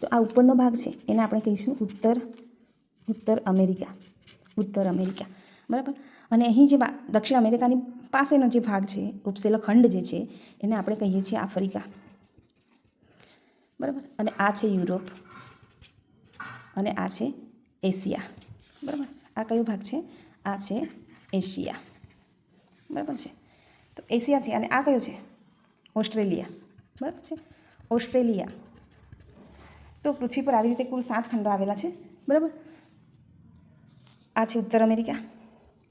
તો આ ઉપરનો ભાગ છે એને આપણે કહીશું ઉત્તર અમેરિકા, બરાબર. અને અહીં જે દક્ષિણ અમેરિકાની પાસેનો જે ભાગ છે, ઉપસેલો ખંડ જે છે એને આપણે કહીએ છીએ આફ્રિકા, બરાબર. અને આ છે યુરોપ અને આ છે એશિયા, બરાબર. આ કયો ભાગ છે? આ છે એશિયા, બરાબર છે. તો એશિયા છે. અને આ કયો છે? ઓસ્ટ્રેલિયા, બરાબર છે, ઓસ્ટ્રેલિયા. તો પૃથ્વી પર આવી રીતે કુલ 7 ખંડો આવેલા છે, બરાબર. આ છે ઉત્તર અમેરિકા,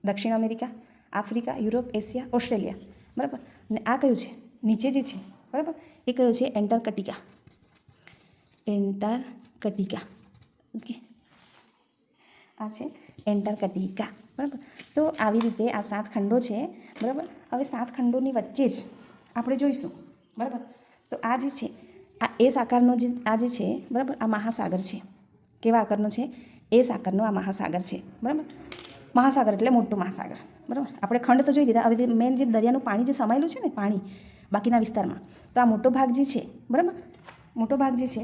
દક્ષિણ America, Africa, Europe, Asia, Australia, બરાબર. અને આ કયું છે? નીચે જે છે, બરાબર, એ કયો છે? એન્ટાર્કટિકા, ઓકે, આ છે એન્ટાર્કટિકા, બરાબર. તો આવી રીતે આ 7 ખંડો છે, બરાબર. હવે 7 ખંડોની વચ્ચે જ આપણે જોઈશું, બરાબર. તો આ જે છે આ એસ આકારનો જે આ જે છે, બરાબર, આ મહાસાગર છે. કેવા આકારનો છે? એસ આકારનો આ મહાસાગર છે, બરાબર. મહાસાગર એટલે મોટો મહાસાગર, બરાબર. આપણે ખંડ તો જોઈ લીધા. હવે મેન જે દરિયાનું પાણી જે સમાયેલું છે ને, પાણી બાકીના વિસ્તારમાં, તો આ મોટો ભાગ જે છે, બરાબર, મોટો ભાગ જે છે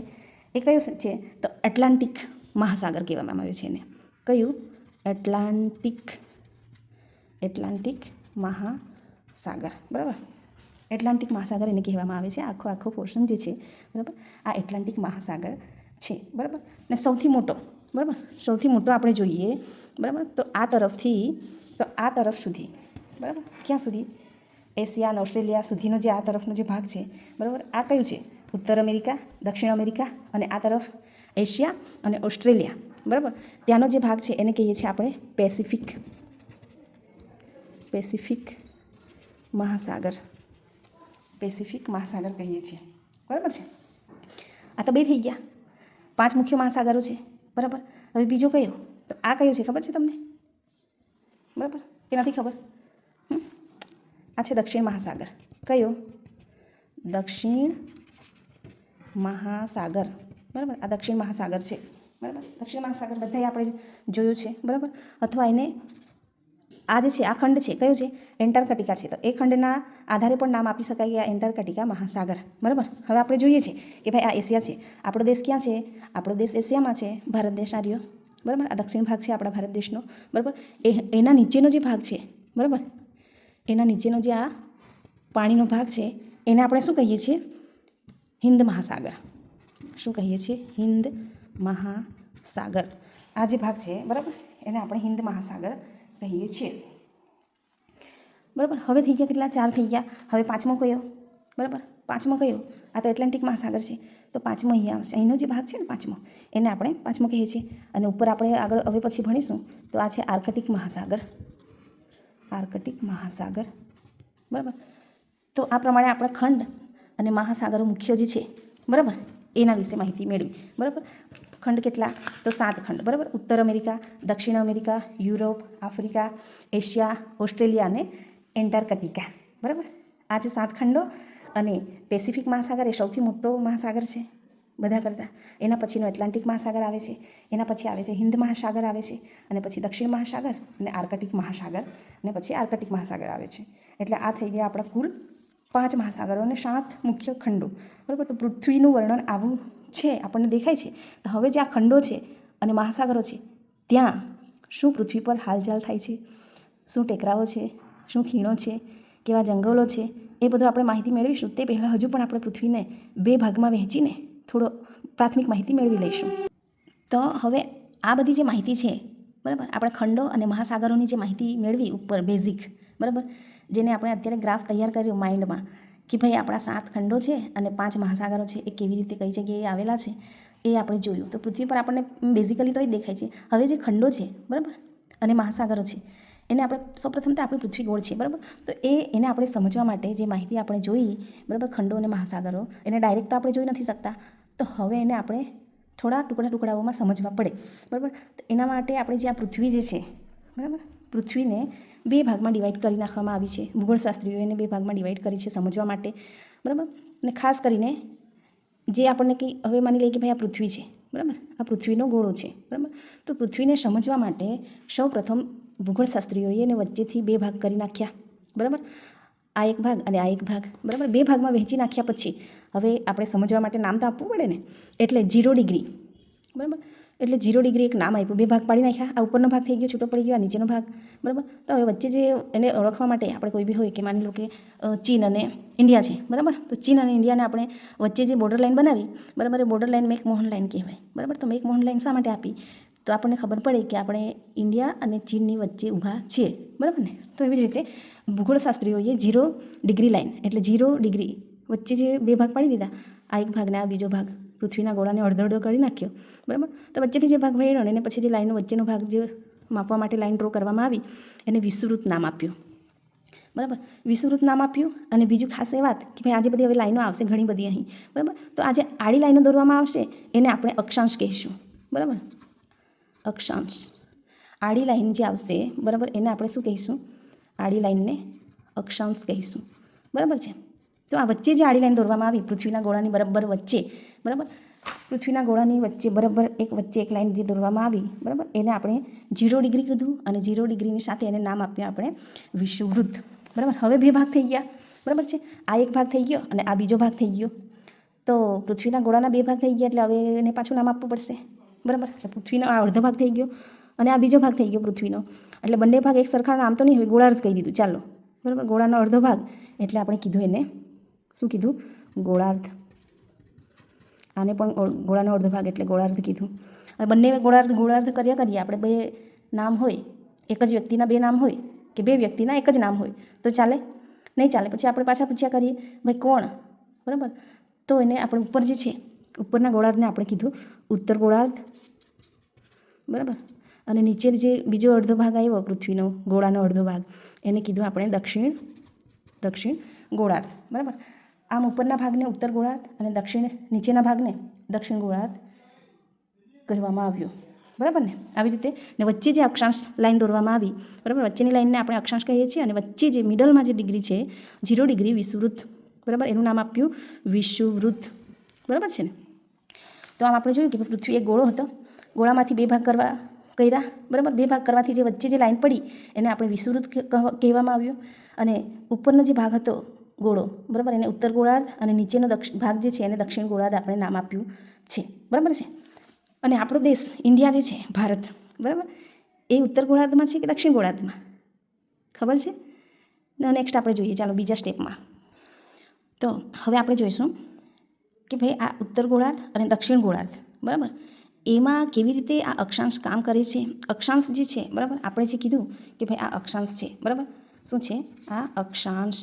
એ કયો છે? તો એટલાન્ટિક મહાસાગર કહેવામાં આવે છે એને. કયું? એટલાન્ટિક મહાસાગર, બરાબર. એટલાન્ટિક મહાસાગર એને કહેવામાં આવે છે. આખો પોર્શન જે છે, બરાબર, આ એટલાન્ટિક મહાસાગર છે, બરાબર. ને સૌથી મોટો, બરાબર, સૌથી મોટો આપણે જોઈએ, બરાબર, તો આ તરફથી તો આ તરફ સુધી, બરાબર, ક્યાં સુધી? એશિયા અને ઓસ્ટ્રેલિયા સુધીનો જે આ તરફનો જે ભાગ છે, બરાબર, આ કયું છે? ઉત્તર અમેરિકા, દક્ષિણ અમેરિકા, અને આ તરફ એશિયા અને ઓસ્ટ્રેલિયા, બરાબર. ત્યાંનો જે ભાગ છે એને કહીએ છીએ આપણે પેસિફિક મહાસાગર કહીએ છીએ, બરાબર છે. આ તો 2 થઈ ગયા. 5 મુખ્ય મહાસાગરો છે, બરાબર. હવે બીજો કયો? તો આ કયો છે? ખબર છે તમને? બરાબર કે નથી ખબર? આ છે દક્ષિણ મહાસાગર. કયો? દક્ષિણ મહાસાગર, બરાબર. આ દક્ષિણ મહાસાગર છે, બરાબર. દક્ષિણ મહાસાગર બધાએ આપણે જોયું છે, બરાબર. અથવા એને આ જે છે આ ખંડ છે, કયો છે? એન્ટાર્કટિકા છે. તો એ ખંડના આધારે પણ નામ આપી શકાય કે આ એન્ટાર્કટિકા મહાસાગર, બરાબર. હવે આપણે જોઈએ છે કે ભાઈ આ એશિયા છે. આપણો દેશ ક્યાં છે? આપણો દેશ એશિયામાં છે. ભારત દેશ આ રહ્યો, બરાબર. આ દક્ષિણ ભાગ છે આપણા ભારત દેશનો, બરાબર. એના નીચેનો જે ભાગ છે, બરાબર, એના નીચેનો જે આ પાણીનો ભાગ છે એને આપણે શું કહીએ છીએ? હિન્દ મહાસાગર. શું કહીએ છીએ? હિન્દ મહાસાગર. આ જે ભાગ છે, બરાબર, એને આપણે હિન્દ મહાસાગર કહીએ છીએ, બરાબર. હવે થઈ ગયા કેટલા? 4 થઈ ગયા. હવે 5મો કયો? બરાબર, 5મો કયો? આ તો એટલાન્ટિક મહાસાગર છે. તો 5મો અહીંયા આવશે. અહીંનો જે ભાગ છે ને 5મો, એને આપણે 5મો કહીએ છીએ. અને ઉપર આપણે આગળ હવે પછી ભણીશું તો આ છે આર્કટિક મહાસાગર, બરાબર. તો આ પ્રમાણે આપણે ખંડ અને મહાસાગરો મુખ્ય જે છે, બરાબર, એના વિશે માહિતી મેળવી, બરાબર. ખંડ કેટલા? તો 7 ખંડ, બરાબર. ઉત્તર અમેરિકા, દક્ષિણ America, Europe, Africa, Asia, Australia અને એન્ટાર્કટિકા, બરાબર. આ છે 7 ખંડો. અને પેસિફિક મહાસાગર એ સૌથી મોટો મહાસાગર છે બધા કરતાં. એના પછીનો એટલાન્ટિક મહાસાગર આવે છે. એના પછી આવે છે હિન્દ મહાસાગર આવે છે. અને પછી દક્ષિણ મહાસાગર અને આર્કટિક મહાસાગર, અને પછી આર્કટિક મહાસાગર આવે છે. એટલે આ થઈ ગયા આપણા કુલ 5 મહાસાગરો અને 7 મુખ્ય ખંડો, બરાબર. તો પૃથ્વીનું વર્ણન આવું છે, આપણને દેખાય છે. તો હવે જે આ ખંડો છે અને મહાસાગરો છે, ત્યાં શું પૃથ્વી પર હાલચાલ થાય છે? શું ટેકરાઓ છે? શું ખીણો છે? કેવા જંગલો છે? એ બધું આપણે માહિતી મેળવીશું. તે પહેલાં હજુ પણ આપણે પૃથ્વીને 2 ભાગમાં વહેંચીને થોડો પ્રાથમિક માહિતી મેળવી લઈશું. તો હવે આ બધી જે માહિતી છે, બરાબર, આપણે ખંડો અને મહાસાગરોની જે માહિતી મેળવી ઉપર બેઝિક, બરાબર, જેને આપણે અત્યારે ગ્રાફ તૈયાર કર્યો માઇન્ડમાં કે ભાઈ આપણા 7 ખંડો છે અને 5 મહાસાગરો છે, એ કેવી રીતે કઈ જગ્યાએ આવેલા છે એ આપણે જોયું. તો પૃથ્વી પર આપણને બેઝિકલી તો એ જ દેખાય છે. હવે જે ખંડો છે, બરાબર, અને મહાસાગરો છે, એને આપણે સૌપ્રથમ તો આપણી પૃથ્વી ગોળ છે, બરાબર. તો એને આપણે સમજવા માટે જે માહિતી આપણે જોઈ, બરાબર, ખંડો અને મહાસાગરો, એને ડાયરેક્ટ તો આપણે જોઈ નથી શકતા. તો હવે એને આપણે થોડા ટુકડાઓમાં સમજવા પડે, બરાબર. તો એના માટે આપણે જે આ પૃથ્વી જે છે, બરાબર, પૃથ્વીને 2 ભાગમાં ડિવાઈડ કરી નાખવામાં આવી છે. ભૂગોળશાસ્ત્રીઓ એને 2 ભાગમાં ડિવાઈડ કરી છે સમજવા માટે, બરાબર. અને ખાસ કરીને જે આપણને કંઈ હવે માની લઈએ કે ભાઈ આ પૃથ્વી છે, બરાબર, આ પૃથ્વીનો ગોળો છે, બરાબર. તો પૃથ્વીને સમજવા માટે સૌપ્રથમ ભૂગોળશાસ્ત્રીઓએ એને વચ્ચેથી 2 ભાગ કરી નાખ્યા, બરાબર. આ એક ભાગ અને આ એક ભાગ, બરાબર. 2 ભાગમાં વહેંચી નાખ્યા પછી હવે આપણે સમજવા માટે નામ તો આપવું પડે ને, એટલે 0 ડિગ્રી, બરાબર. એટલે 0 ડિગ્રી એક નામ આપ્યું, બે ભાગ પાડી નાખ્યા. આ ઉપરનો ભાગ થઈ ગયો, છૂટો પડી ગયો, આ નીચેનો ભાગ, બરાબર. તો હવે વચ્ચે જે એને ઓળખવા માટે આપણે કોઈ બી હોય કે માની લો કે ચીન અને ઇન્ડિયા છે, બરાબર. તો ચીન અને ઇન્ડિયાને આપણે વચ્ચે જે બોર્ડર લાઈન બનાવી, બરાબર, એ બોર્ડર લાઈન મેકમોહન લાઈન કહેવાય, બરાબર. તો મેકમોહન લાઈન શા માટે આપી? તો આપણને ખબર પડે કે આપણે ઇન્ડિયા અને ચીનની વચ્ચે ઊભા છીએ, બરાબર ને. તો એવી જ રીતે ભૂગોળશાસ્ત્રીઓએ 0 ડિગ્રી લાઈન એટલે 0 ડિગ્રી વચ્ચે જે બે ભાગ પાડી દીધા, આ એક ભાગ ને આ બીજો ભાગ, પૃથ્વીના ગોળાને અડધો અડધો કરી નાખ્યો, બરાબર. તો વચ્ચેથી જે ભાગ વળ્યો અને પછી જે લાઈનનો વચ્ચેનો ભાગ જે માપવા માટે લાઈન ડ્રો કરવામાં આવી એને વિષુવવૃત્ત નામ આપ્યું, બરાબર. વિષુવવૃત્ત નામ આપ્યું. અને બીજું ખાસ એ વાત કે ભાઈ આજે બધી હવે લાઈનો આવશે ઘણી બધી અહીં, બરાબર. તો આજે આડી લાઈનો દોરવામાં આવશે એને આપણે અક્ષાંશ કહીશું, બરાબર. અક્ષાંશ, આડી લાઈન જે આવશે, બરાબર, એને આપણે શું કહીશું? આડી લાઈનને અક્ષાંશ કહીશું, બરાબર છે. તો આ વચ્ચે જે આડી લાઈન દોરવામાં આવી પૃથ્વીના ગોળાની બરાબર વચ્ચે, બરાબર, પૃથ્વીના ગોળાની વચ્ચે બરાબર વચ્ચે એક લાઈન જે દોરવામાં આવી, બરાબર, એને આપણે 0 ડિગ્રી કીધું. અને 0 ડિગ્રીની સાથે એને નામ આપ્યું આપણે વિષુવવૃત્ત, બરાબર. હવે બે ભાગ થઈ ગયા, બરાબર છે. આ એક ભાગ થઈ ગયો અને આ બીજો ભાગ થઈ ગયો. તો પૃથ્વીના ગોળાના બે ભાગ થઈ ગયા એટલે હવે એને પાછું નામ આપવું પડશે, બરાબર. એટલે પૃથ્વીનો આ અડધો ભાગ થઈ ગયો અને આ બીજો ભાગ થઈ ગયો પૃથ્વીનો. એટલે બંને ભાગ એક સરખા નામ તો નહીં હોય, ગોળાર્ધ કહી દીધું, ચાલો, બરાબર. ગોળાનો અડધો ભાગ એટલે આપણે કીધું એને શું કીધું? ગોળાર્ધ. આને પણ ગોળાનો અડધો ભાગ એટલે ગોળાર્ધ કીધું. હવે બંને ગોળાર્ધ કર્યા કરીએ આપણે, બે નામ હોય, એક જ વ્યક્તિના બે નામ હોય કે બે વ્યક્તિના એક જ નામ હોય તો ચાલે? નહીં ચાલે. પછી આપણે પાછા પૂછ્યા કરીએ ભાઈ કોણ, બરાબર. તો એને આપણે ઉપર જે છે ઉપરના ગોળાર્ધને આપણે કીધું ઉત્તર ગોળાર્ધ, બરાબર. અને નીચે જે બીજો અડધો ભાગ આવ્યો પૃથ્વીનો ગોળાનો અડધો ભાગ એને કીધું આપણે દક્ષિણ ગોળાર્ધ, બરાબર. આમ ઉપરના ભાગને ઉત્તર ગોળાર્ધ અને નીચેના ભાગને દક્ષિણ ગોળાર્ધ કહેવામાં આવ્યું, બરાબર ને. આવી રીતે ને વચ્ચે જે અક્ષાંશ લાઈન દોરવામાં આવી, બરાબર, વચ્ચેની લાઈનને આપણે અક્ષાંશ કહીએ છીએ. અને વચ્ચે જે મિડલમાં જે ડિગ્રી છે 0 ડિગ્રી વિષુવવૃત્ત, બરાબર, એનું નામ આપ્યું વિષુવવૃત્ત, બરાબર છે ને. તો આમ આપણે જોયું કે પૃથ્વી એક ગોળો હતો, ગોળામાંથી બે ભાગ કર્યા, બરાબર. બે ભાગ કરવાથી જે વચ્ચે જે લાઈન પડી એને આપણે વિષુવવૃત્ત કહેવામાં આવ્યું. અને ઉપરનો જે ભાગ હતો ગોળો, બરાબર, એને ઉત્તર ગોળાર્ધ અને નીચેનો ભાગ જે છે એને દક્ષિણ ગોળાર્ધ આપણે નામ આપ્યું છે, બરાબર છે. અને આપણો દેશ ઇન્ડિયા જે છે ભારત, બરાબર, એ ઉત્તર ગોળાર્ધમાં છે કે દક્ષિણ ગોળાર્ધમાં? ખબર છે? નેક્સ્ટ આપણે જોઈએ, ચાલો બીજા સ્ટેપમાં. તો હવે આપણે જોઈશું કે ભાઈ આ ઉત્તર ગોળાર્ધ અને દક્ષિણ ગોળાર્ધ, બરાબર, એમાં કેવી રીતે આ અક્ષાંશ કામ કરે છે. અક્ષાંશ જે છે, બરાબર, આપણે જે કીધું કે ભાઈ આ અક્ષાંશ છે, બરાબર. શું છે આ અક્ષાંશ,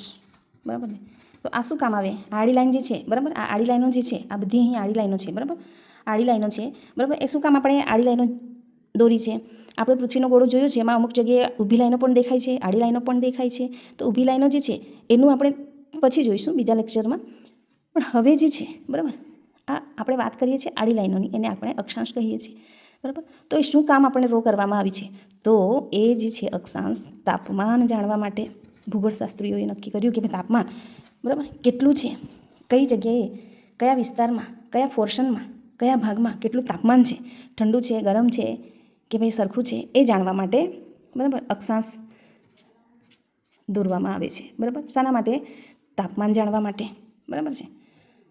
બરાબર ને. તો આ શું કામ આવે? આડી લાઈન જે છે, બરાબર, આ આડી લાઈનો જે છે, આ બધી અહીં આડી લાઈનો છે, બરાબર, આડી લાઈનો છે, બરાબર. એ શું કામ આપણે આડી લાઈનો દોરી છે? આપણે પૃથ્વીનો ગોળો જોયો છે, એમાં અમુક જગ્યાએ ઊભી લાઈનો પણ દેખાય છે, આડી લાઈનો પણ દેખાય છે. તો ઊભી લાઈનો જે છે એનું આપણે પછી જોઈશું બીજા લેક્ચરમાં. પણ હવે જે છે, બરાબર, આ આપણે વાત કરીએ છીએ આડી લાઈનોની, એને આપણે અક્ષાંશ કહીએ છીએ, બરાબર. તો એ શું કામ આપણે ડ્રો કરવામાં આવી છે? તો એ જે છે અક્ષાંશ તાપમાન જાણવા માટે ભૂગોળશાસ્ત્રીઓએ નક્કી કર્યું કે ભાઈ તાપમાન, બરાબર, કેટલું છે, કઈ જગ્યાએ, કયા વિસ્તારમાં, કયા પોર્શનમાં, કયા ભાગમાં કેટલું તાપમાન છે, ઠંડુ છે, ગરમ છે કે ભાઈ સરખું છે, એ જાણવા માટે, બરાબર, અક્ષાંશ દોરવામાં આવે છે, બરાબર. શાના માટે? તાપમાન જાણવા માટે, બરાબર છે.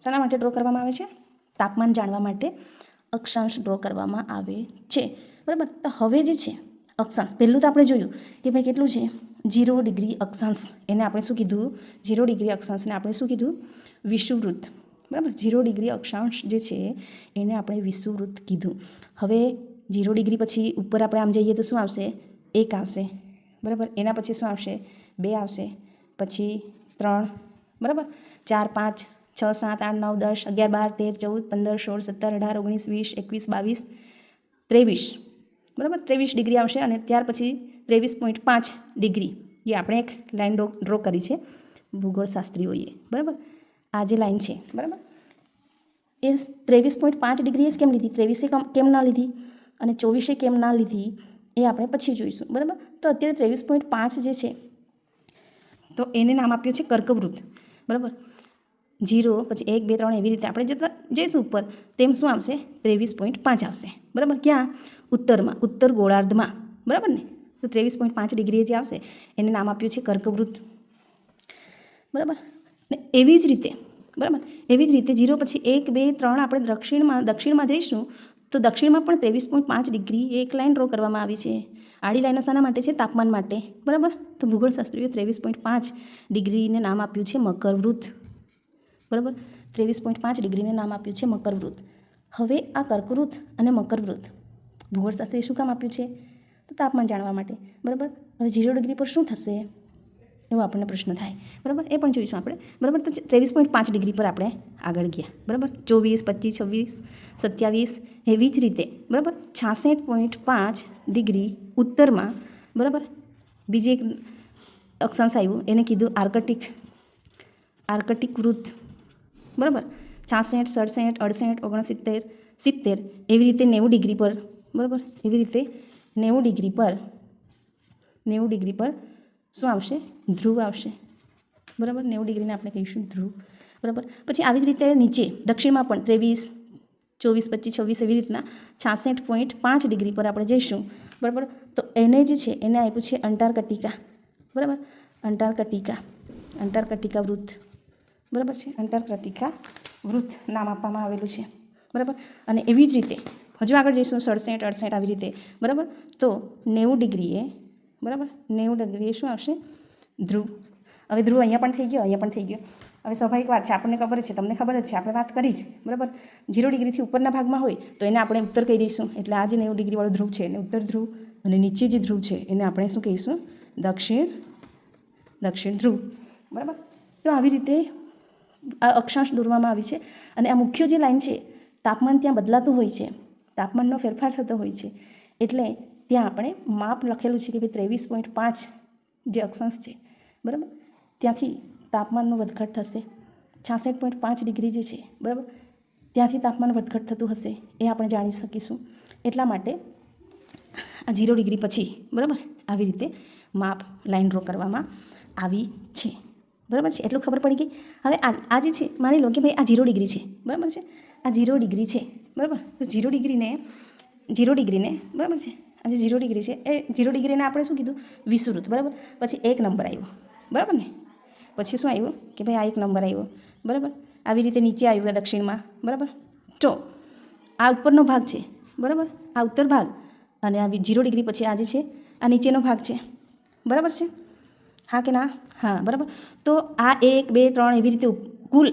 શાના માટે ડ્રો કરવામાં આવે છે? તાપમાન જાણવા માટે અક્ષાંશ ડ્રો કરવામાં આવે છે, બરાબર. તો હવે જે છે અક્ષાંશ, પહેલું તો આપણે જોયું કે ભાઈ કેટલું છે 0 ડિગ્રી અક્ષાંશ, એને આપણે શું કીધું? 0 ડિગ્રી અક્ષાંશને આપણે શું કીધું? વિષુવવૃત્ત, બરાબર. 0 ડિગ્રી અક્ષાંશ જે છે એને આપણે વિષુવવૃત્ત કીધું. હવે 0 ડિગ્રી પછી ઉપર આપણે આમ જઈએ તો શું આવશે? 1 આવશે, બરાબર. એના પછી શું આવશે? 2 આવશે, પછી 3, બરાબર, 4, 5, 6, 7, 8, 9, 10, 11, 12, 13, 14, 15, 16, 17, 18, 19, 20, 21, 22, 23, બરાબર, 23 ડિગ્રી આવશે. અને ત્યાર પછી 23.5 ડિગ્રી એ આપણે એક લાઈન ડ્રો કરી છે ભૂગોળશાસ્ત્રીઓએ, બરાબર. આ જે લાઈન છે, બરાબર, એ 23.5 ડિગ્રી જ કેમ લીધી? 23 કેમ ના લીધી અને 24 કેમ ના લીધી એ આપણે પછી જોઈશું, બરાબર. તો અત્યારે 23.5 જે છે તો એને નામ આપ્યું છે કર્કવૃત્ત, બરાબર. 0 પછી 1, 2, 3 એવી રીતે આપણે જતા જઈશું ઉપર તેમ શું આવશે? 23.5 આવશે, બરાબર. ક્યાં? ઉત્તરમાં, ઉત્તર ગોળાર્ધમાં, બરાબર ને. તો 23.5 ડિગ્રી જે આવશે એને નામ આપ્યું છે કર્કવૃત્ત, બરાબર. ને એવી જ રીતે, બરાબર. એવી જ રીતે 0 પછી 1 2 3 આપણે દક્ષિણમાં જઈશું તો દક્ષિણમાં પણ 23.5 ડિગ્રી એક લાઈન ડ્રો કરવામાં આવી છે. આડી લાઈનો શાના માટે છે? તાપમાન માટે. બરાબર. તો ભૂગોળશાસ્ત્રીએ 23.5 ડિગ્રીને નામ આપ્યું છે મકરવૃત્ત. બરાબર. 23.5 ડિગ્રીને નામ આપ્યું છે મકરવૃત્ત. હવે આ કર્કવૃત્ત અને મકરવૃત્ત ભૂગોળશાસ્ત્રીએ શું કામ આપ્યું છે? તો તાપમાન જાણવા માટે. બરાબર. હવે 0 ડિગ્રી પર શું થશે એવો આપણને પ્રશ્ન થાય. બરાબર. એ પણ જોઈશું આપણે. બરાબર. તો 23.5 ડિગ્રી પર આપણે આગળ ગયા. બરાબર. 24 25 26 27 એવી જ રીતે. બરાબર. 66.5 ડિગ્રી ઉત્તરમાં. બરાબર. બીજી એક અક્ષાંશ આવ્યું એને કીધું આર્કટિક વૃત્ત. બરાબર. 66 67 68 69 70 એવી રીતે 90 ડિગ્રી પર. બરાબર. એવી રીતે 90 ડિગ્રી પર શું આવશે? ધ્રુવ આવશે. બરાબર. 90 ડિગ્રીને આપણે કહીશું ધ્રુવ. બરાબર. પછી આવી જ રીતે નીચે દક્ષિણમાં પણ 23 24 25 26 એવી રીતના 66.5 ડિગ્રી પર આપણે જઈશું. બરાબર. તો એને જે છે એને આપ્યું છે અંટાર્કટિકા. બરાબર. અંટાર્કટિકા વૃત્ત. બરાબર છે. અંટાર્કટિકા વૃત્ત નામ આપવામાં આવેલું છે. બરાબર. અને એવી જ રીતે હજુ આગળ જઈશું 67 68 આવી રીતે. બરાબર. તો 90 ડિગ્રીએ. બરાબર. 90 ડિગ્રીએ શું આવશે? ધ્રુવ. હવે ધ્રુવ અહીંયા પણ થઈ ગયો, અહીંયા પણ થઈ ગયો. હવે સ્વાભાવિક વાત છે, આપણને ખબર છે, તમને ખબર જ છે, આપણે વાત કરી જ. બરાબર. 0 ડિગ્રીથી ઉપરના ભાગમાં હોય તો એને આપણે ઉત્તર કહી દઈશું. એટલે આ જે 90 ડિગ્રીવાળો ધ્રુવ છે એને ઉત્તર ધ્રુવ, અને નીચે જે ધ્રુવ છે એને આપણે શું કહીશું? દક્ષિણ ધ્રુવ. બરાબર. તો આવી રીતે આ અક્ષાંશ દોરવામાં આવી છે. અને આ મુખ્ય જે લાઈન છે, તાપમાન ત્યાં બદલાતું હોય છે, તાપમાનનો ફેરફાર થતો હોય છે. એટલે ત્યાં આપણે માપ લખેલું છે કે ભાઈ 23.5 જે અક્ષાંશ છે. બરાબર. ત્યાંથી તાપમાનનો વધઘટ થશે. 66.5 ડિગ્રી જે છે. બરાબર. ત્યાંથી તાપમાન વધઘટ થતું હશે એ આપણે જાણી શકીશું. એટલા માટે આ 0 ડિગ્રી પછી. બરાબર. આવી રીતે માપ લાઈન ડ્રો કરવામાં આવી છે. બરાબર છે. એટલું ખબર પડી ગઈ. હવે આ જે છે માની લો કે ભાઈ આ 0 ડિગ્રી છે. બરાબર છે. આ 0 ડિગ્રી છે. બરાબર. તો 0 ડિગ્રીને બરાબર છે, આ જે 0 ડિગ્રી છે એ 0 ડિગ્રીને આપણે શું કીધું? વિષુવવૃત્ત. બરાબર. પછી 1 નંબર આવ્યો. બરાબર ને. પછી શું આવ્યું કે ભાઈ આ 1 નંબર આવ્યો. બરાબર. આવી રીતે નીચે આવ્યું દક્ષિણમાં. બરાબર. તો આ ઉપરનો ભાગ છે. બરાબર. આ ઉત્તર ભાગ. અને આ 0 ડિગ્રી પછી આ જે છે આ નીચેનો ભાગ છે. બરાબર છે. હા કે ના? હા. બરાબર. તો આ 1 2 3 એવી રીતે કુલ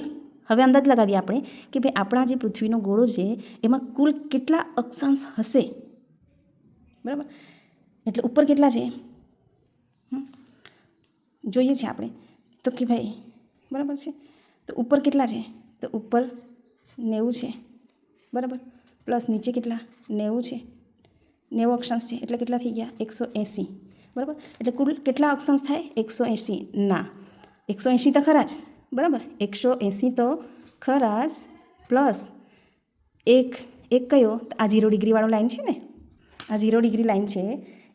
હવે અંદાજ લગાવીએ આપણે કે ભાઈ આપણા જે પૃથ્વીનો ગોળો છે એમાં કુલ કેટલા અક્ષાંશ હશે. બરાબર. એટલે ઉપર કેટલા છે જોઈએ છે આપણે તો કે ભાઈ. બરાબર છે. તો ઉપર કેટલા છે? તો ઉપર 90 છે. બરાબર. પ્લસ નીચે કેટલા? 90 છે. 90 અક્ષાંશ છે એટલે કેટલા થઈ ગયા? 180. બરાબર. એટલે કુલ કેટલા અક્ષાંશ થાય? 180. ના, 180 તો ખરા જ. બરાબર. 180 તો ખરા જ. પ્લસ એક કયો? આ 0 ડિગ્રીવાળો લાઈન છે ને, આ 0 ડિગ્રી લાઈન છે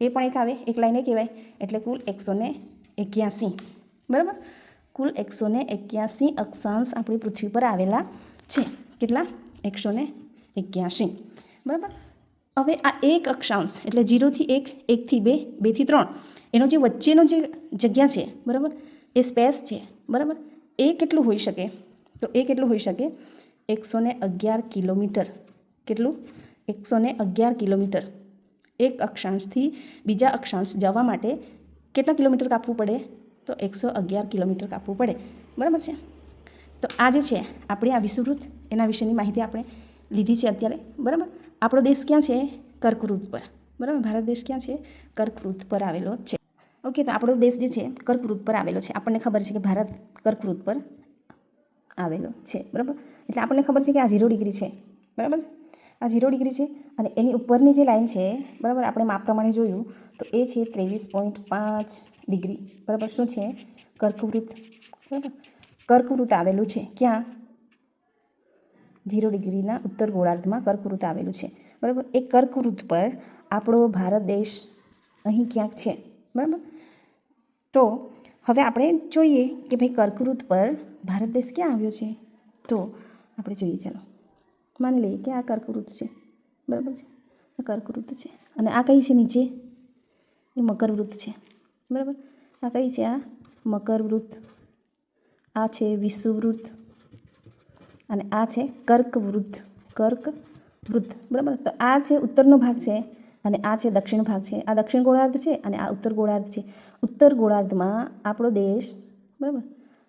એ પણ એક આવે. એક લાઈન એ કહેવાય. એટલે કુલ 181. બરાબર. કુલ 181 અક્ષાંશ આપણી પૃથ્વી પર આવેલા છે. કેટલા? 181. બરાબર. હવે આ એક અક્ષાંશ એટલે 0 થી 1, 1 થી 2, 2 થી 3 એનો જે વચ્ચેનો જે જગ્યા છે. બરાબર. એ સ્પેસ છે. બરાબર. એ કેટલું હોઈ શકે? તો એ કેટલું હોઈ શકે? 111 કિલોમીટર. કેટલું? 111 કિલોમીટર. એક અક્ષાંશથી બીજા અક્ષાંશ જવા માટે કેટલા કિલોમીટર કાપવું પડે? તો 111 કિલોમીટર કાપવું પડે. બરાબર છે. તો આ જે છે આપણે આ વિષુવવૃત્ત એના વિશેની માહિતી આપણે લીધી છે અત્યારે. બરાબર. આપણો દેશ ક્યાં છે? કર્કવૃત્ત પર. બરાબર. ભારત દેશ ક્યાં છે? કર્કવૃત્ત પર આવેલો છે. ઓકે. તો આપણો દેશ જે છે કર્કવૃત્ત પર આવેલો છે. આપણને ખબર છે કે ભારત કર્કવૃત્ત પર આવેલો છે. બરાબર. એટલે આપણને ખબર છે કે આ 0 ડિગ્રી છે. બરાબર. આ 0 ડિગ્રી છે અને એની ઉપરની જે લાઈન છે. બરાબર. આપણે માપ પ્રમાણે જોયું તો એ છે 23.5 ડિગ્રી. બરાબર. શું છે? કર્કવૃત્ત. બરાબર. કર્કવૃત્ત આવેલું છે. ક્યાં? 0 ડિગ્રીના ઉત્તર ગોળાર્ધમાં કર્કવૃત્ત આવેલું છે. બરાબર. એ કર્કવૃત્ત પર આપણો ભારત દેશ અહીં ક્યાંક છે. બરાબર. તો હવે આપણે જોઈએ કે ભાઈ કર્કવૃત્ત પર ભારત દેશ ક્યાં આવ્યો છે. તો આપણે જોઈએ. ચાલો માની લઈએ કે આ કર્કવૃત્ત છે. બરાબર છે. આ કર્કવૃત્ત છે અને આ કઈ છે નીચે? એ મકરવૃત્ત છે. બરાબર. આ કઈ છે? આ મકરવૃત્ત. આ છે વિષુવવૃત્ત. અને આ છે કર્કવૃત. કર્કવૃત, બરાબર. તો આ છે ઉત્તરનો ભાગ છે અને આ છે દક્ષિણ ભાગ છે. આ દક્ષિણ ગોળાર્ધ છે અને આ ઉત્તર ગોળાર્ધ છે. ઉત્તર ગોળાર્ધમાં આપણો દેશ, બરાબર,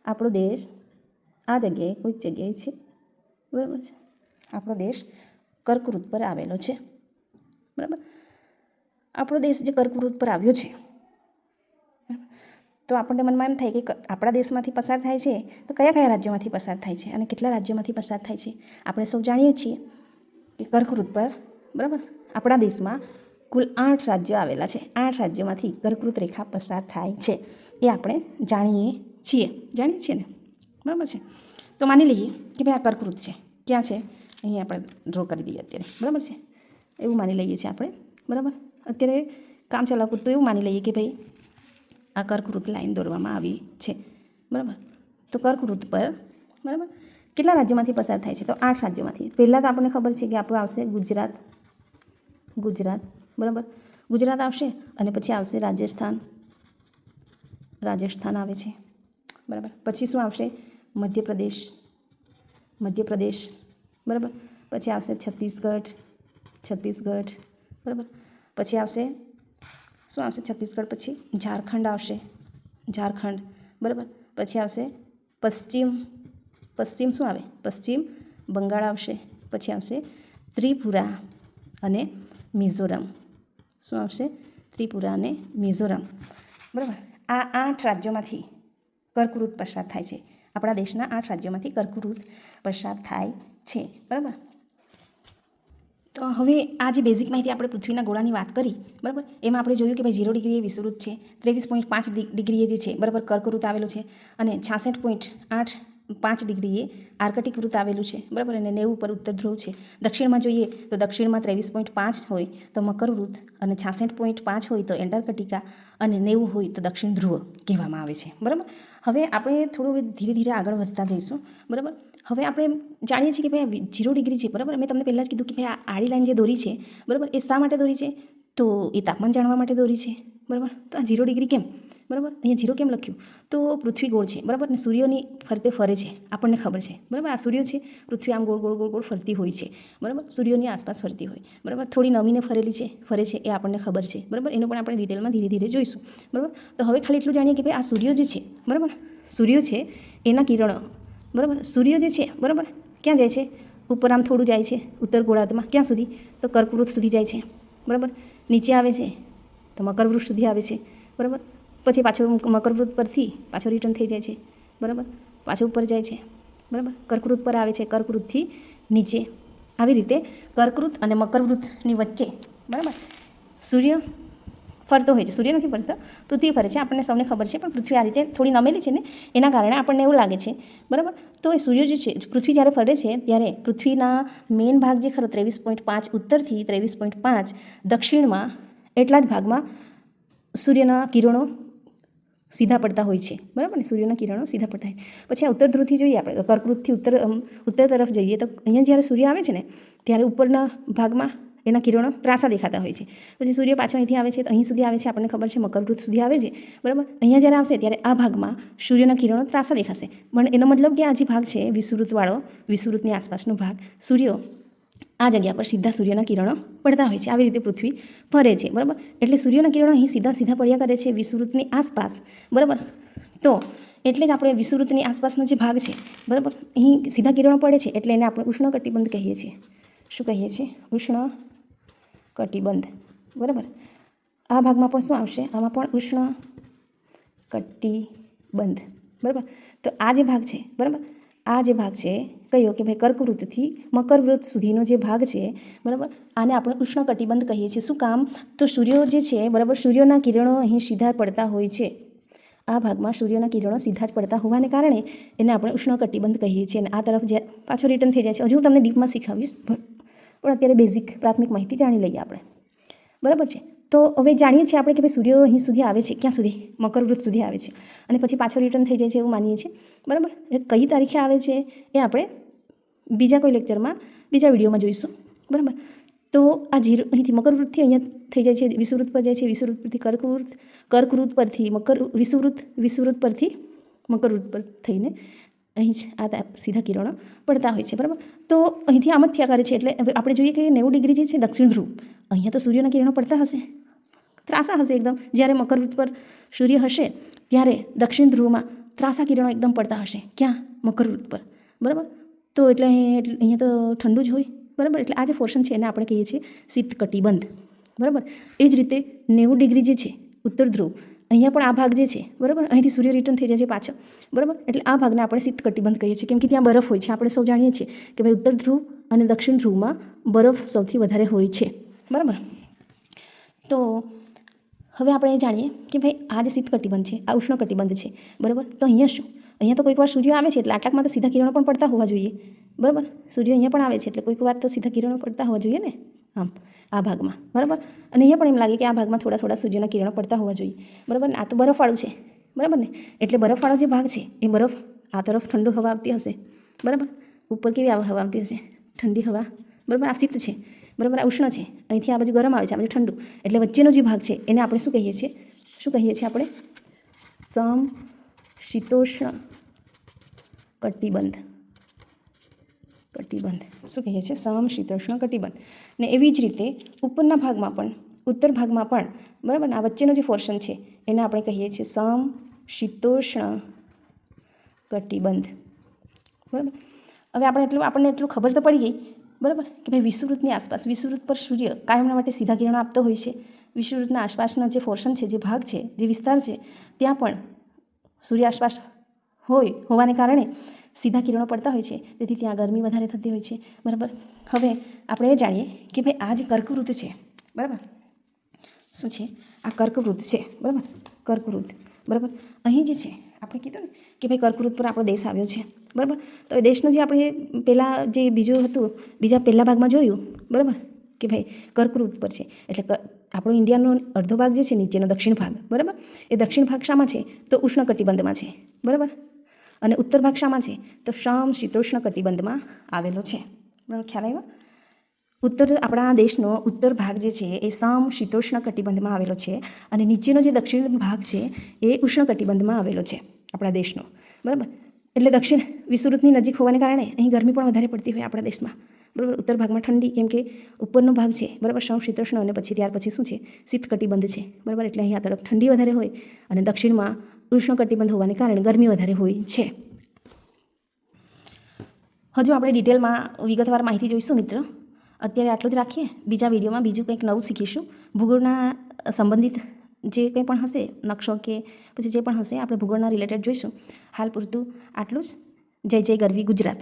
આપણો દેશ આ જગ્યાએ કોઈક જગ્યાએ છે, બરાબર છે. આપણો દેશ કર્કવૃત પર આવેલો છે, બરાબર. આપણો દેશ જે કર્કવૃત પર આવ્યો છે, તો આપણને મનમાં એમ થાય કે આપણા દેશમાંથી પસાર થાય છે તો કયા કયા રાજ્યોમાંથી પસાર થાય છે અને કેટલા રાજ્યોમાંથી પસાર થાય છે. આપણે સૌ જાણીએ છીએ કે કર્કવૃત પર, બરાબર, આપણા દેશમાં કુલ 8 રાજ્યો આવેલા છે. 8 રાજ્યોમાંથી કર્કવૃત રેખા પસાર થાય છે એ આપણે જાણીએ છીએ ને, બરાબર છે. તો માની લઈએ કે ભાઈ આ કર્કવૃત છે. ક્યાં છે? અહીં આપણે ડ્રો કરી દઈએ અત્યારે, બરાબર છે. એવું માની લઈએ છીએ આપણે, બરાબર. અત્યારે કામ ચલાવ પૂરતું એવું માની લઈએ કે ભાઈ આ કર્કવૃત લાઈન દોરવામાં આવી છે, બરાબર. તો કર્કવૃત પર, બરાબર, કેટલા રાજ્યોમાંથી પસાર થાય છે? તો 8 રાજ્યોમાંથી. પહેલાં તો આપણને ખબર છે કે આપણું આવશે ગુજરાત, બરાબર. ગુજરાત આવશે અને પછી આવશે રાજસ્થાન આવે છે, બરાબર. પછી શું આવશે? મધ્યપ્રદેશ, બરાબર. પછી આવશે છત્તીસગઢ, બરાબર. પછી આવશે શું આવશે? છત્તીસગઢ પછી ઝારખંડ આવશે, બરાબર. પછી આવશે પશ્ચિમ શું આવે? પશ્ચિમ બંગાળ આવશે. પછી આવશે ત્રિપુરા અને મિઝોરમ. શું આવશે? ત્રિપુરા અને મિઝોરમ, બરાબર. આ 8 રાજ્યોમાંથી કર્કવૃત પસાર થાય છે. આપણા દેશના 8 રાજ્યોમાંથી કર્કવૃત પસાર થાય છે, બરાબર. તો હવે આ જે બેઝિક માહિતી આપણે પૃથ્વીના ગોળાની વાત કરી, બરાબર, એમાં આપણે જોયું કે ભાઈ 0 ડિગ્રીએ વિષુવવૃત્ત છે, 23.5 ડિગ્રીએ જે છે, બરાબર, કર્કવૃત આવેલું છે અને 66.85 ડિગ્રીએ આર્કટિક વૃત્ત આવેલું છે, બરાબર. અને 90 પર ઉત્તર ધ્રુવ છે. દક્ષિણમાં જોઈએ તો દક્ષિણમાં 23.5 હોય તો મકરવૃત્ત અને 66.5 હોય તો એન્ટાર્કટિકા અને 90 હોય તો દક્ષિણ ધ્રુવ કહેવામાં આવે છે, બરાબર. હવે આપણે થોડું ધીરે ધીરે આગળ વધતા જઈશું, બરાબર. હવે આપણે જાણીએ છીએ કે ભાઈ 0 ડિગ્રી છે, બરાબર. મેં તમને પહેલાં જ કીધું કે ભાઈ આ આડી લાઈન જે દોરી છે, બરાબર, એ શા માટે દોરી છે? તો એ તાપમાન જાણવા માટે દોરી છે, બરાબર. તો આ 0 ડિગ્રી કેમ, બરાબર, અહીંયા 0 કેમ લખ્યું? તો પૃથ્વી ગોળ છે, બરાબર, ને સૂર્યની ફરતે ફરે છે, આપણને ખબર છે, બરાબર. આ સૂર્ય છે, પૃથ્વી આમ ગોળ ફરતી હોય છે, બરાબર, સૂર્યની આસપાસ ફરતી હોય, બરાબર. થોડી નમીને ફરે છે એ આપણને ખબર છે, બરાબર. એનું પણ આપણે ડિટેલમાં ધીરે ધીરે જોઈશું, બરાબર. તો હવે ખાલી એટલું જાણીએ કે ભાઈ આ સૂર્ય જે છે, બરાબર, સૂર્ય છે એના કિરણો, બરાબર, સૂર્ય જે છે, બરાબર, ક્યાં જાય છે? ઉપર આમ થોડું જાય છે ઉત્તર ગોળાર્ધમાં. ક્યાં સુધી? તો કર્કવૃત સુધી જાય છે, બરાબર. નીચે આવે છે તો મકરવૃત્ત સુધી આવે છે, બરાબર. પછી પાછો મકરવૃત્ત પરથી પાછો રિટર્ન થઈ જાય છે, બરાબર, પાછો ઉપર જાય છે, બરાબર, કર્કવૃત્ત પર આવે છે, કર્કવૃત્તથી નીચે. આવી રીતે કર્કવૃત્ત અને મકરવૃત્તની વચ્ચે, બરાબર, સૂર્ય ફરતો હોય છે. સૂર્ય નથી ફરતો, પૃથ્વી ફરે છે, આપણને સૌને ખબર છે. પણ પૃથ્વી આ રીતે થોડી નમેલી છે ને એના કારણે આપણને એવું લાગે છે, બરાબર. તો એ સૂર્ય જે છે, પૃથ્વી જ્યારે ફરે છે ત્યારે પૃથ્વીના મેઇન ભાગ જે ખરો 23.5 ઉત્તરથી 23.5 દક્ષિણમાં એટલા જ ભાગમાં સૂર્યના કિરણો સીધા પડતા હોય છે, બરાબર ને, સૂર્યના કિરણો સીધા પડતા હોય. પછી આ ઉત્તર ધ્રુવથી જોઈએ આપણે, કર્કવૃત્તથી ઉત્તર તરફ જઈએ તો અહીંયા જ્યારે સૂર્ય આવે છે ને ત્યારે ઉપરના ભાગમાં એના કિરણો ત્રાંસા દેખાતા હોય છે. પછી સૂર્ય પાછો અહીંથી આવે છે તો અહીં સુધી આવે છે, આપણને ખબર છે મકરવૃત્ત સુધી આવે છે, બરાબર. અહીંયા જ્યારે આવશે ત્યારે આ ભાગમાં સૂર્યના કિરણો ત્રાંસા દેખાશે. પણ એનો મતલબ કે આ જે ભાગ છે વિષુવવૃત્તવાળો, વિષુવવૃત્તની આસપાસનો ભાગ, સૂર્ય આ જગ્યા પર સીધા સૂર્યના કિરણો પડતા હોય છે. આવી રીતે પૃથ્વી ફરે છે, બરાબર. એટલે સૂર્યના કિરણો અહીં સીધા પડ્યા કરે છે વિષુવવૃત્તની આસપાસ, બરાબર. તો એટલે જ આપણે વિષુવવૃત્તની આસપાસનો જે ભાગ છે, બરાબર, અહીં સીધા કિરણો પડે છે એટલે એને આપણે ઉષ્ણકટિબંધ કહીએ છીએ. શું કહીએ છીએ? ઉષ્ણકટિબંધ, બરાબર. આ ભાગમાં પણ શું આવશે? આમાં પણ ઉષ્ણકટિબંધ, બરાબર. તો આ જે ભાગ છે, બરાબર, આ જે ભાગ છે કયો કે ભાઈ કર્કવૃત્તથી મકરવૃત્ત સુધીનો જે ભાગ છે, બરાબર, આને આપણે ઉષ્ણકટિબંધ કહીએ છીએ. શું કામ? તો સૂર્ય જે છે, બરાબર, સૂર્યના કિરણો અહીં સીધા પડતા હોય છે. આ ભાગમાં સૂર્યના કિરણો સીધા જ પડતા હોવાને કારણે એને આપણે ઉષ્ણકટિબંધ કહીએ છીએ. અને આ તરફ જે પાછો રિટર્ન થઈ જાય છે. હજુ હું તમને ડીપમાં શીખવીશ, પણ અત્યારે બેઝિક પ્રાથમિક માહિતી જાણી લઈએ આપણે, બરાબર છે. તો હવે જાણીએ છીએ આપણે કે ભાઈ સૂર્ય અહીં સુધી આવે છે, ક્યાં સુધી? મકરવૃત્ત સુધી આવે છે અને પછી પાછો રિટર્ન થઈ જાય છે એવું માનીએ છીએ, બરાબર. એ કઈ તારીખે આવે છે એ આપણે બીજા કોઈ લેક્ચરમાં, બીજા વિડીયોમાં જોઈશું, બરાબર. તો આ 0 અહીંથી મકરવૃત્તથી અહીંયા થઈ જાય છે, વિષુવવૃત્ત પર જાય છે, વિષુવવૃત્ત પરથી કર્કવૃત્ત પરથી વિષુવવૃત્ત પરથી મકરવૃત્ત પર થઈને અહીં જ સીધા કિરણો પડતા હોય છે, બરાબર. તો અહીંથી આમ જ થયા કરે છે. એટલે હવે આપણે જોઈએ કે 90 ડિગ્રી જે છે દક્ષિણ ધ્રુવ, અહીંયા તો સૂર્યના કિરણો પડતા હશે, ત્રાસા હશે એકદમ. જ્યારે મકરવૃત્ત પર સૂર્ય હશે ત્યારે દક્ષિણ ધ્રુવમાં ત્રાસા કિરણો એકદમ પડતા હશે. ક્યાં? મકરવૃત્ત પર, બરાબર. તો એટલે અહીંયા તો ઠંડુ જ હોય, બરાબર. એટલે આ જે પોર્શન છે એને આપણે કહીએ છીએ શીત કટિબંધ, બરાબર. એ જ રીતે 90 ડિગ્રી જે છે ઉત્તર ધ્રુવ, અહીંયા પણ આ ભાગ જે છે, બરાબર, અહીંથી સૂર્ય રિટર્ન થઈ જાય છે પાછળ, બરાબર. એટલે આ ભાગને આપણે શીત કટિબંધ કહીએ છીએ, કેમ કે ત્યાં બરફ હોય છે. આપણે સૌ જાણીએ છીએ કે ભાઈ ઉત્તર ધ્રુવ અને દક્ષિણ ધ્રુવમાં બરફ સૌથી વધારે હોય છે, બરાબર. તો હવે આપણે જાણીએ કે ભાઈ આ જે શીત કટિબંધ છે આ ઉષ્ણ કટિબંધ છે, બરાબર. તો અહીંયા શું? અહીંયા તો કોઈક વાર સૂર્ય આવે છે એટલે આટલાકમાં તો સીધા કિરણો પણ પડતા હોવા જોઈએ, બરાબર. સૂર્ય અહીંયા પણ આવે છે એટલે કોઈક વાર તો સીધા કિરણો પડતા હોવા જોઈએ ને, આમ આ ભાગમાં, બરાબર. અને અહીંયા પણ એમ લાગે કે આ ભાગમાં થોડા થોડા સૂર્યના કિરણો પડતા હોવા જોઈએ, બરાબર. આ તો બરફવાળું છે, બરાબર ને. એટલે બરફવાળો જે ભાગ છે એ બરફ આ તરફ ઠંડુ હવા આવતી હશે, બરાબર. ઉપર કેવી હવા આવતી હશે? ઠંડી હવા, બરાબર. આ શીત છે, બરાબર. આ ઉષ્ણ છે, અહીંથી આ બાજુ ગરમ આવે છે, આ બાજુ ઠંડુ. એટલે વચ્ચેનો જે ભાગ છે એને આપણે શું કહીએ છીએ? આપણે સમશીતોષ્ણ કટિબંધ. શું કહીએ છીએ? સમશીતોષ્ણ કટિબંધ. ને એવી જ રીતે ઉપરના ભાગમાં પણ, ઉત્તર ભાગમાં પણ, બરાબર, આ વચ્ચેનો જે પોર્શન છે એને આપણે કહીએ છીએ સમશીતોષ્ણ કટિબંધ, બરાબર. હવે આપણને એટલું ખબર તો પડી ગઈ, બરાબર, કે ભાઈ વિષુવવૃત્તની આસપાસ, વિષુવવૃત્ત પર સૂર્ય કાયમના માટે સીધા કિરણો આપતો હોય છે. વિષુવવૃત્તના આસપાસના જે પોર્શન છે, જે ભાગ છે, જે વિસ્તાર છે, ત્યાં પણ સૂર્ય આસપાસ હોવાને કારણે સીધા કિરણો પડતા હોય છે. તેથી ત્યાં ગરમી વધારે થતી હોય છે, બરાબર. હવે આપણે એ જાણીએ કે ભાઈ આ જે કર્કવૃત્ત છે, બરાબર, શું છે? આ કર્કવૃત્ત છે, બરાબર. કર્કવૃત્ત, બરાબર. અહીં જે છે આપણે કીધું ને કે ભાઈ કર્કવૃત્ત પર આપણો દેશ આવ્યો છે, બરાબર. તો એ દેશનો જે આપણે પહેલાં જે બીજું હતું, પહેલા ભાગમાં જોયું, બરાબર, કે ભાઈ કર્કવૃત્ત પર છે. એટલે આપણો ઇન્ડિયાનો અડધો ભાગ જે છે નીચેનો દક્ષિણ ભાગ, બરાબર, એ દક્ષિણ ભાગ શામાં છે? તો ઉષ્ણ કટિબંધમાં છે, બરાબર. અને ઉત્તર ભાગ શામાં છે? તો સમશીતોષ્ણ કટિબંધમાં આવેલો છે, બરાબર. ખ્યાલ આવ્યો? આપણા દેશનો ઉત્તર ભાગ જે છે એ સમશીતોષ્ણ કટિબંધમાં આવેલો છે અને નીચેનો જે દક્ષિણ ભાગ છે એ ઉષ્ણ કટિબંધમાં આવેલો છે આપણા દેશનો, બરાબર. એટલે દક્ષિણ વિષુવવૃત્તની નજીક હોવાને કારણે અહીં ગરમી પણ વધારે પડતી હોય આપણા દેશમાં, બરાબર. ઉત્તર ભાગમાં ઠંડી, કેમ કે ઉપરનો ભાગ છે, બરાબર, સમશીતોષ્ણ, અને પછી ત્યાર પછી શું છે? શીત કટિબંધ છે, બરાબર. એટલે અહીં આ તરફ ઠંડી વધારે હોય અને દક્ષિણમાં ઉષ્ણ કટિબંધ હોવાને કારણે ગરમી વધારે હોય છે. હજુ આપણે ડિટેલમાં વિગતવાર માહિતી જોઈશું મિત્ર. અત્યારે આટલું જ રાખીએ. બીજા વિડીયોમાં બીજું કંઈક નવું શીખીશું. ભૂગોળના સંબંધિત જે કંઈ પણ હશે, નકશો કે પછી જે પણ હશે, આપણે ભૂગોળના રિલેટેડ જોઈશું. હાલ પૂરતું આટલું જ. જય જય ગરવી ગુજરાત.